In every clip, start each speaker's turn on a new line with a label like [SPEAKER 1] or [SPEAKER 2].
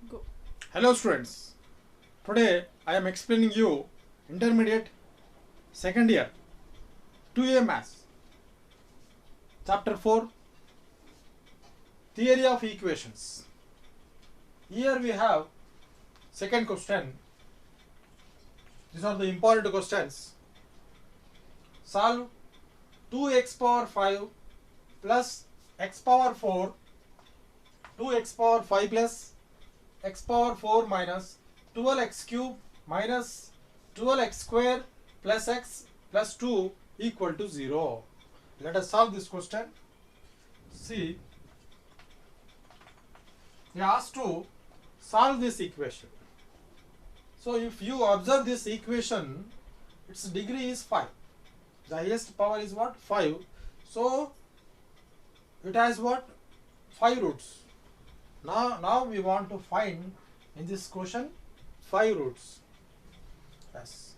[SPEAKER 1] Go.
[SPEAKER 2] Hello students, today I am explaining you intermediate second year 2A Maths chapter 4 theory of equations. Here we have second question. These are the important questions. Solve 2x power 5 plus x power 4, 2x power 5 plus x power 4 minus 12x cube minus 12x square plus x plus 2 equal to 0. Let us solve this question. See, we are asked to solve this equation. So if you observe this equation, its degree is 5. The highest power is what? 5. So it has what? 5 roots. Now we want to find in this question 5 roots. Yes.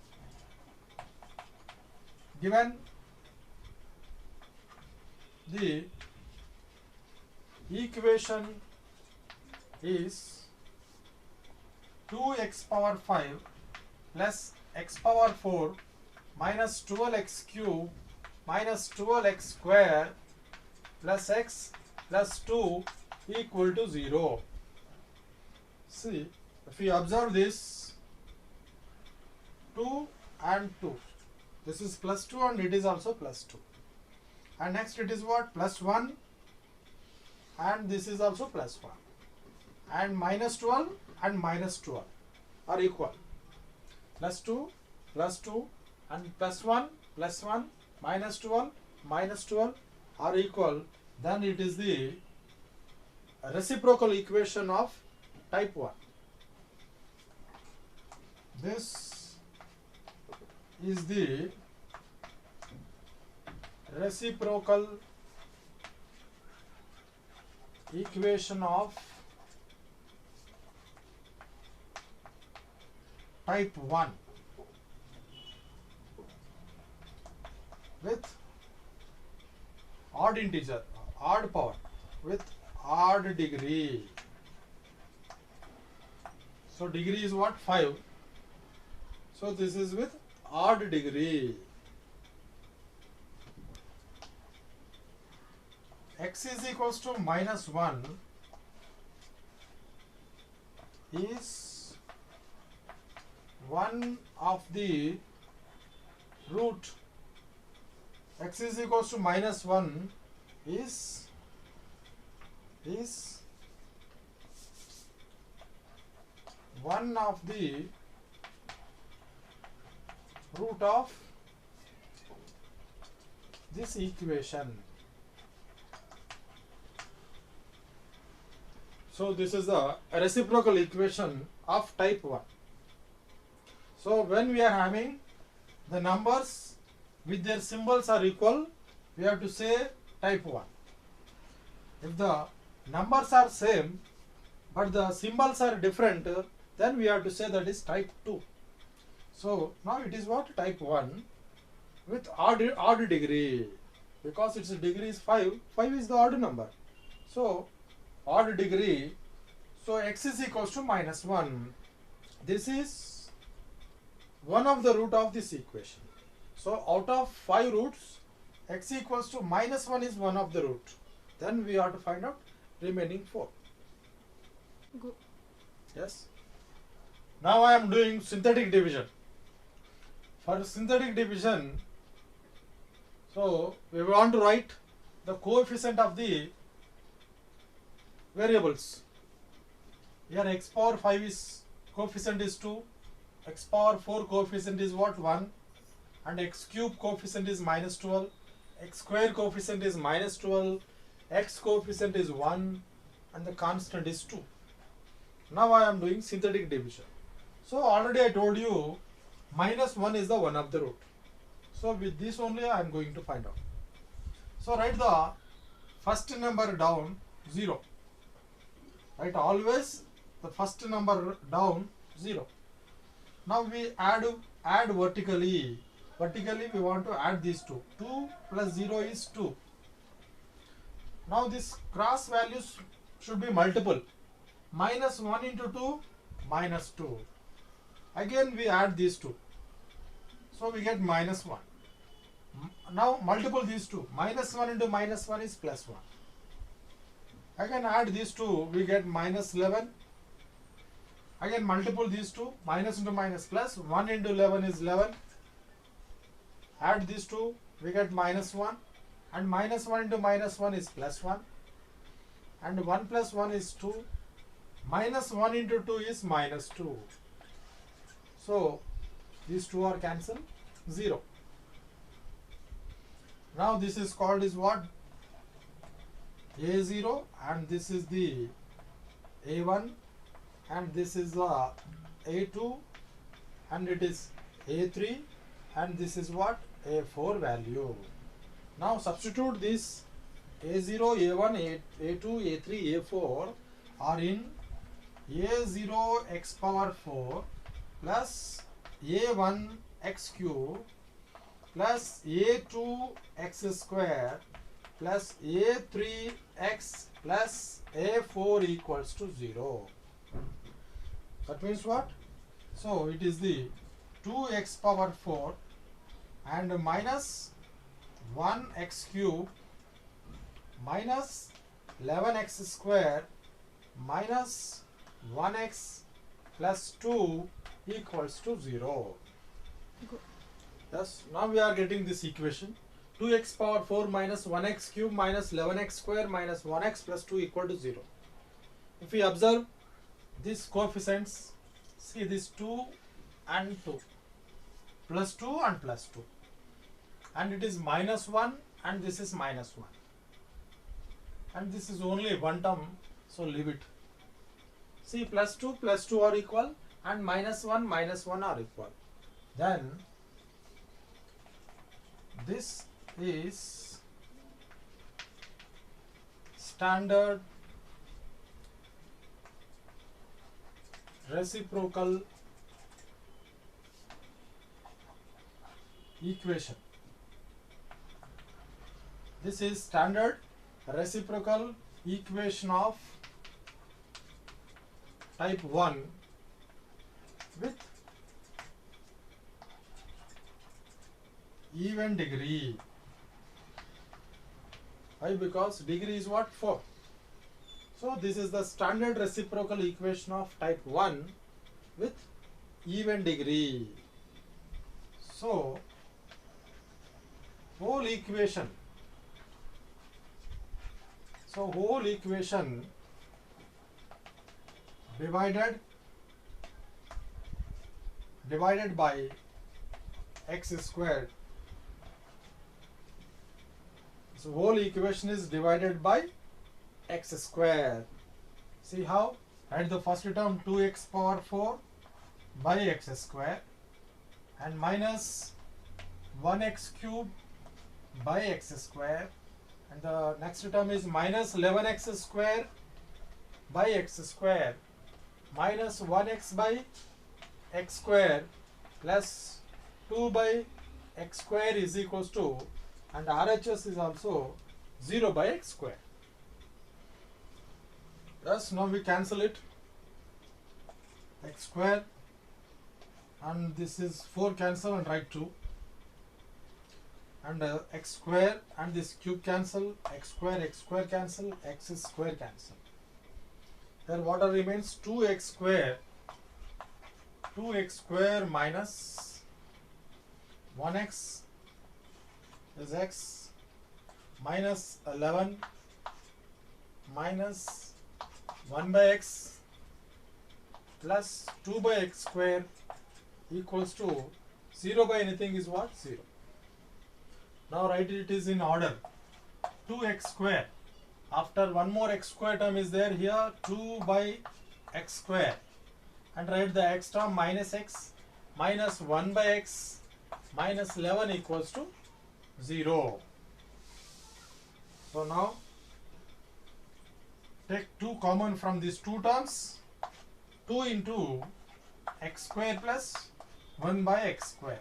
[SPEAKER 2] Given the equation is 2x power 5 plus x power 4 minus 12x cube minus 12x square plus x plus 2 equal to 0. See, if we observe this 2 and 2, this is plus 2 and it is also plus 2, and next it is what? Plus 1, and this is also plus 1, and minus 12 and minus 12 are equal. Plus 2 and plus 1 minus 12 are equal. Then it is the reciprocal equation of type 1. This is the reciprocal equation of type 1 with odd integer, odd power, with odd degree. So degree is what? 5. So this is with odd degree. X is equals to minus 1 is one of the root. X is equals to minus 1 is one of the root of this equation. So this is the reciprocal equation of type 1. So when we are having the numbers with their symbols are equal, we have to say type 1. If the numbers are same but the symbols are different, then we have to say that is type 2. So now it is what? Type 1 with odd degree, because its degree is 5. 5 is the odd number. So odd degree. So x is equals to minus 1. This is one of the root of this equation. So out of 5 roots, x equals to minus 1 is one of the root. Then we have to find out remaining 4.
[SPEAKER 1] Go.
[SPEAKER 2] Yes. Now I am doing synthetic division. For synthetic division, so we want to write the coefficient of the variables. Here x power 5 is coefficient is 2, x power 4 coefficient is what? 1, and x cube coefficient is minus 12, x square coefficient is minus 12, x coefficient is 1, and the constant is 2. Now I am doing synthetic division. So already I told you minus 1 is the one of the root. So with this only I am going to find out. So write the first number down 0. Write always the first number down 0. Now we add vertically. Vertically we want to add these two. 2 plus 0 is 2. Now this cross values should be multiple. minus 1 into 2 minus 2. Again we add these two, so we get minus 1. Now multiple these two, minus 1 into minus 1 is plus 1. Again add these two, we get minus 11. Again multiple these two, minus into minus plus, 1 into 11 is 11. Add these two, we get minus 1, and minus 1 into minus 1 is plus 1, and 1 plus 1 is 2, minus 1 into 2 is minus 2. So these two are cancelled, 0. Now this is called is what? A0, and this is the A1, and this is the A2, and it is A3, and this is what? A4 value. Now substitute this A0, A1, A2, A3, A4 are in A0 x power 4 plus A1 x cube plus A2 x square plus A3 x plus A4 equals to 0. That means what? So it is the 2x power 4 and minus 1x cube minus 11x square minus 1x plus 2 equals to 0.
[SPEAKER 1] Good.
[SPEAKER 2] Yes, now we are getting this equation. 2x power 4 minus 1x cube minus 11x square minus 1x plus 2 equal to 0. If we observe these coefficients, see this 2 and 2, plus 2 and plus 2, and it is minus 1 and this is minus 1, and this is only one term, so leave it. See, plus 2 are equal, and minus 1 are equal. Then this is standard reciprocal equation. This is standard reciprocal equation of type 1 with even degree. Why? Because degree is what? 4. So this is the standard reciprocal equation of type 1 with even degree. So whole equation divided by x squared. So whole equation is divided by x square. See how? Write the first term 2x power 4 by x square and minus 1x cube by x square, and the next term is minus 11x square by x square minus 1x by x square plus 2 by x square is equals to, and RHS is also 0 by x square. Thus now we cancel it, x square, and this is 4 cancel and write 2, and x square and this cube cancel, x square cancel, x square cancel. Then what remains? 2x square minus 1x is x minus 11 minus 1 by x plus 2 by x square equals to 0 by anything is what? 0. Now write it is in order. 2x square. After one more x square term is there here, 2 by x square. And write the x term minus x minus 1 by x minus 11 equals to 0. So now take 2 common from these two terms. 2 into x square plus 1 by x square.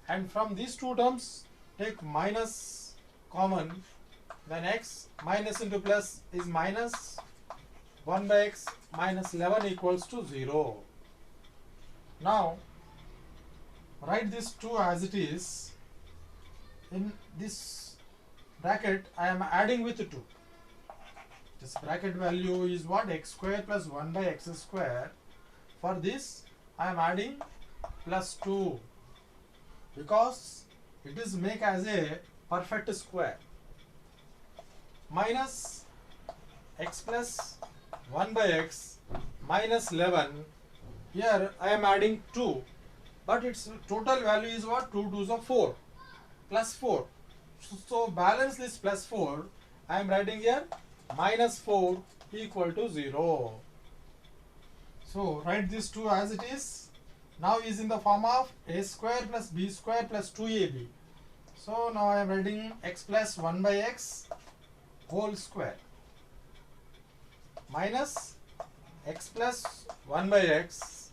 [SPEAKER 2] And from these two terms take minus common, then x minus into plus is minus 1 by x minus 11 equals to 0. Now write this 2 as it is. In this bracket I am adding with 2. This bracket value is what? X square plus 1 by x square. For this I am adding plus 2 because it is make as a perfect square. Minus x plus 1 by x minus 11. Here I am adding 2, but its total value is what? 2 2s are 4 plus 4. So balance this plus 4. I am writing here minus 4 equal to 0. So write this 2 as it is. Now is in the form of a square plus b square plus 2ab. So now I am writing x plus 1 by x whole square minus x plus 1 by x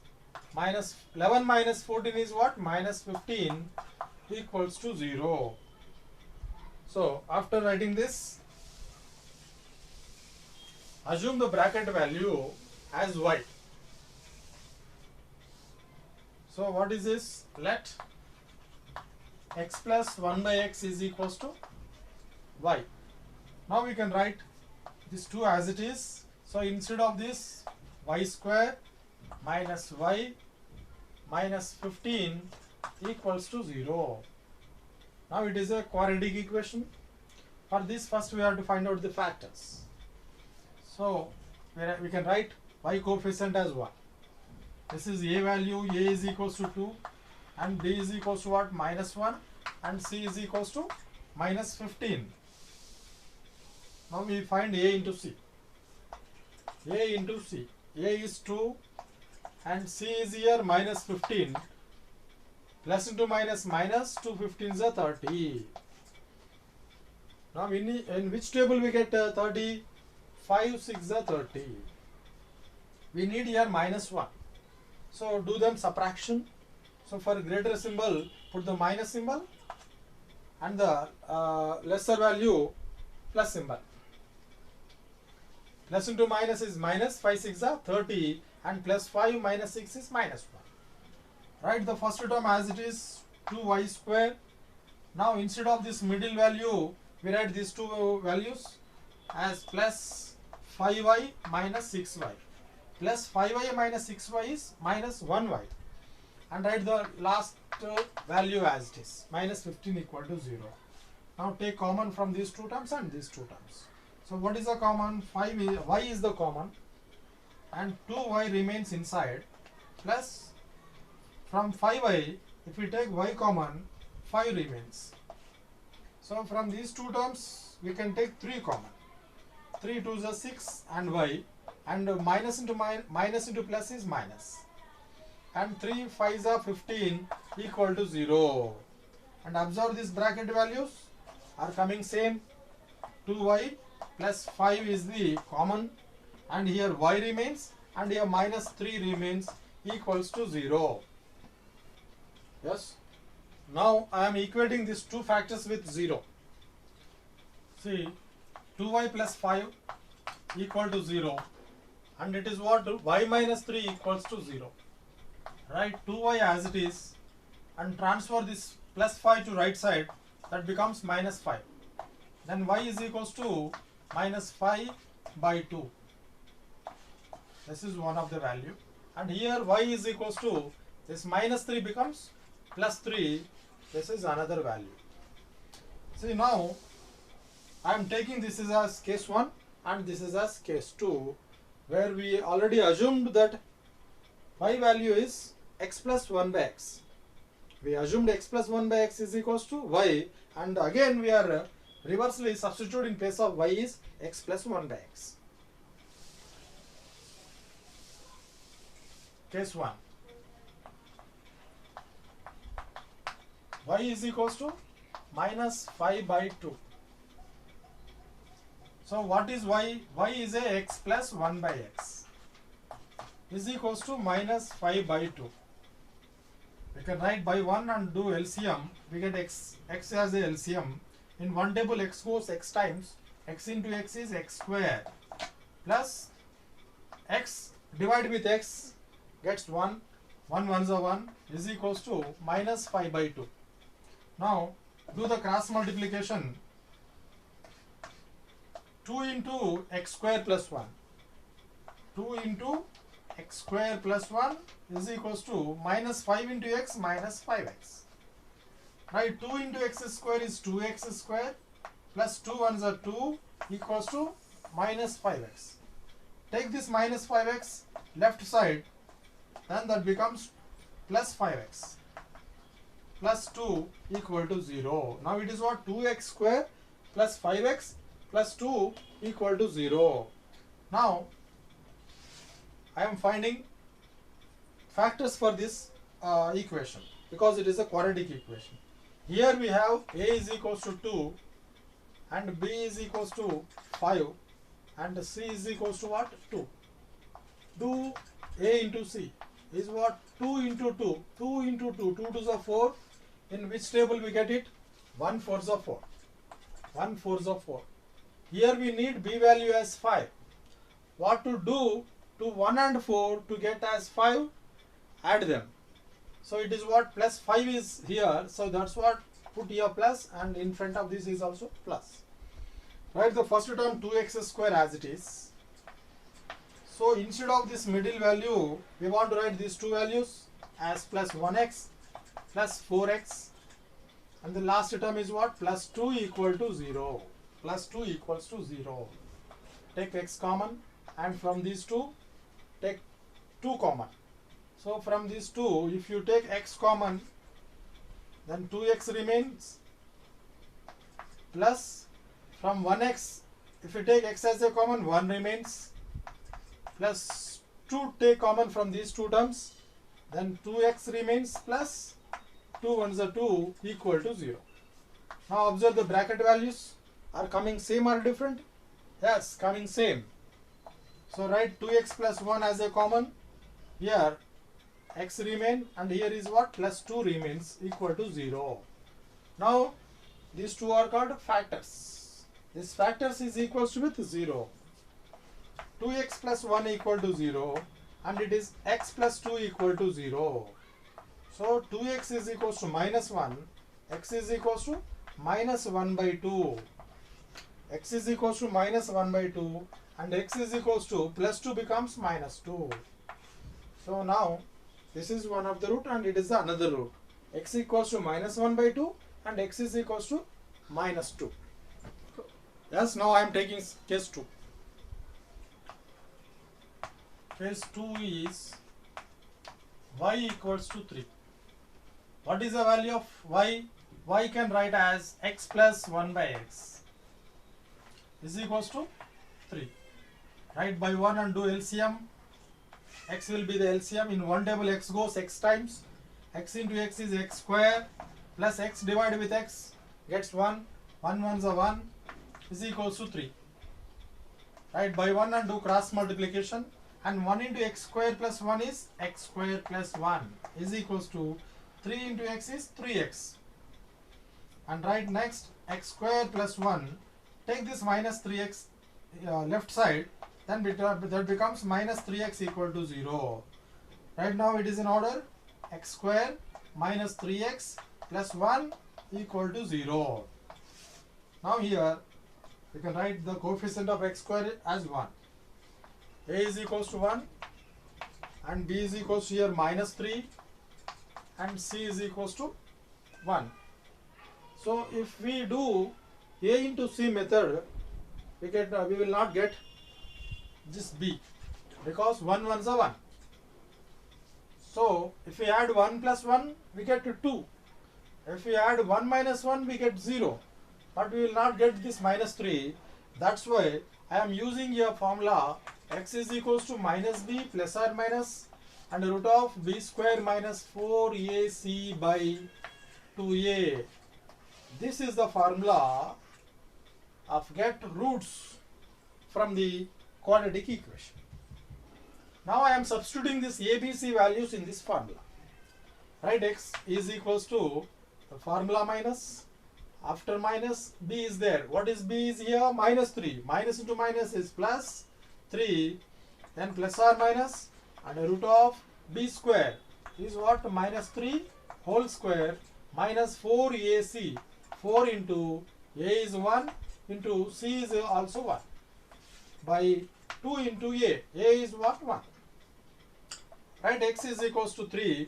[SPEAKER 2] minus 11 minus 14 is what? Minus 15 equals to 0. So after writing this, assume the bracket value as y. So what is this? Let x plus 1 by x is equals to y. Now we can write this 2 as it is. So instead of this, y square minus y minus 15 equals to 0. Now it is a quadratic equation. For this first we have to find out the factors. So we can write y coefficient as 1. This is a value, a is equals to 2 and b is equals to what? Minus 1 and c is equals to minus 15. Now we find a into c. A into c. A is 2 and c is here minus 15. Plus into minus minus 2 15s are 30. Now in which table we get 30? 5 6 are 30. We need here minus 1. So do them subtraction. So for greater symbol put the minus symbol and the lesser value plus symbol. Plus into minus is minus, 5 6 are 30 and plus 5 minus 6 is minus 1. Write the first term as it is 2y square. Now instead of this middle value we write these two values as plus 5y minus 6y. Plus 5y minus 6y is minus 1y. And write the last value as it is minus 15 equal to 0. Now take common from these two terms and these two terms. So what is the common? y is the common and 2y remains inside plus from 5y if we take y common 5 remains. So from these two terms we can take 3 common. 3 2s are 6 and y and minus into plus is minus. And 3 5s are 15 equal to 0. And observe these bracket values are coming same. 2y plus 5 is the common and here y remains and here minus 3 remains equals to 0. Yes. Now I am equating these two factors with 0. See 2y plus 5 equal to 0 and it is what? Y minus 3 equals to 0. Write 2y as it is and transfer this plus 5 to right side, that becomes minus 5. Then y is equals to minus 5 by 2. This is one of the value. And here y is equals to this minus 3 becomes plus 3. This is another value. See now I am taking this is as case 1 and this is as case 2 where we already assumed that y value is x plus 1 by x. We assumed x plus 1 by x is equals to y and again we are reversely substituting in place of y is x plus 1 by x. Case 1. Y is equals to minus 5 by 2. So what is y? Y is a x plus 1 by x is equals to minus 5 by 2. We can write by 1 and do LCM. We get x as a LCM. In one table x goes x times. X into x is x square plus x divided with x gets 1, 1 ones are 1 is equals to minus 5 by 2. Now do the cross multiplication. 2 into x square plus 1. 2 into x square plus 1 is equals to minus 5 into x minus 5x. Right, 2 into x square is 2x square plus 2 ones are 2 equals to minus 5x. Take this minus 5x left side, then that becomes plus 5x plus 2 equal to 0. Now it is what? 2x square plus 5x plus 2 equal to 0. Now I am finding factors for this equation because it is a quadratic equation. Here we have a is equals to 2 and b is equals to 5 and c is equals to what? 2. Do a into c is what? 2 into 2. 2 into 2. 2 to the 4. In which table we get it? 1 4s are 4. 1 4s are 4. Here we need b value as 5. What to do to 1 and 4 to get as 5? Add them. So it is what? Plus 5 is here. So that's what? Put here plus, and in front of this is also plus. Write the first term 2x square as it is. So instead of this middle value, we want to write these two values as plus 1x plus 4x, and the last term is what? Plus 2 equal to 0. Plus 2 equals to 0. Take x common, and from these two take 2 common. So from these two, if you take x common, then 2x remains, plus from 1x, if you take x as a common, 1 remains, plus 2 take common from these two terms, then 2x remains, plus 2 ones are 2 equal to 0. Now observe the bracket values are coming same or different? Yes, coming same. So write 2x plus 1 as a common. Here x remain, and here is what? Plus 2 remains equal to 0. Now these two are called factors. This factors is equals to with 0. 2x plus 1 equal to 0, and it is x plus 2 equal to 0. So 2x is equals to minus 1, x is equals to minus 1 by 2. X is equals to minus 1 by 2, and x is equals to plus 2 becomes minus 2. So now this is one of the root and it is the another root. X equals to minus 1 by 2 and x is equals to minus 2. Yes, now I am taking case 2. Case 2 is y equals to 3. What is the value of y? Y can write as x plus 1 by x is equals to 3. Write by 1 and do LCM. X will be the LCM. In one table x goes x times. X into x is x square plus x divided with x gets 1. 1 ones are 1 is equals to 3. Write by 1 and do cross multiplication. And 1 into x square plus 1 is x square plus 1 is equals to 3 into x is 3x. And write next x square plus 1. Take this minus 3x left side, then that becomes minus 3x equal to 0. Right now it is in order x square minus 3x plus 1 equal to 0. Now here we can write the coefficient of x square as 1. A is equals to 1 and b is equals to here minus 3 and c is equals to 1. So if we do a into c method, we will not get this b because 1 ones are 1. So if we add 1 plus 1, we get 2. If we add 1 minus 1, we get 0. But we will not get this minus 3. That's why I am using here formula x is equals to minus b plus or minus and root of b square minus 4ac by 2a. This is the formula of get roots from the quadratic equation. Now I am substituting this ABC values in this formula. Right, x is equals to the formula minus, after minus b is there. What is b is here? Minus 3. Minus into minus is plus 3 then plus or minus under root of b square is what? Minus 3 whole square minus 4ac. 4 into a is 1 into c is also 1 by 2 into a is what? 1. Right, x is equals to 3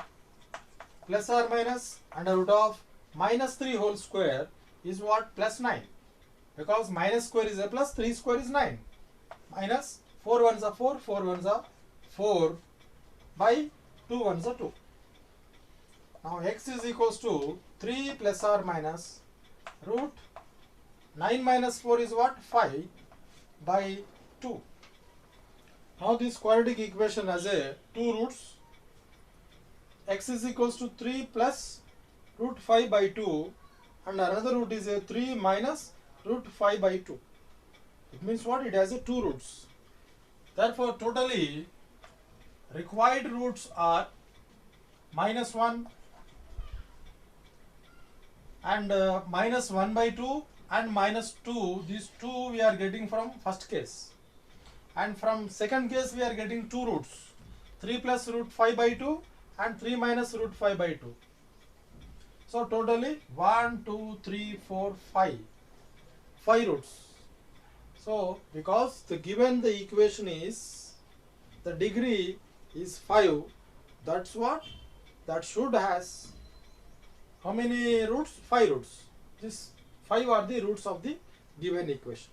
[SPEAKER 2] plus or minus under root of minus 3 whole square is what? Plus 9, because minus square is a plus, 3 square is 9, minus 4 ones are 4, 4 ones are 4 by 2 ones are 2. Now x is equals to 3 plus or minus root 9 minus 4 is what? 5 by 2. Now this quadratic equation has a 2 roots. X is equals to 3 plus root 5 by 2 and another root is a 3 minus root 5 by 2. It means what? It has a 2 roots. Therefore totally required roots are minus 1 and minus 1 by 2 and minus 2. These 2 we are getting from first case, and from second case we are getting 2 roots, 3 plus root 5 by 2 and 3 minus root 5 by 2. So totally 1, 2, 3, 4, 5 roots. So because the given the equation is the degree is 5, that's what? That should has how many roots? 5 roots. This 5 are the roots of the given equation.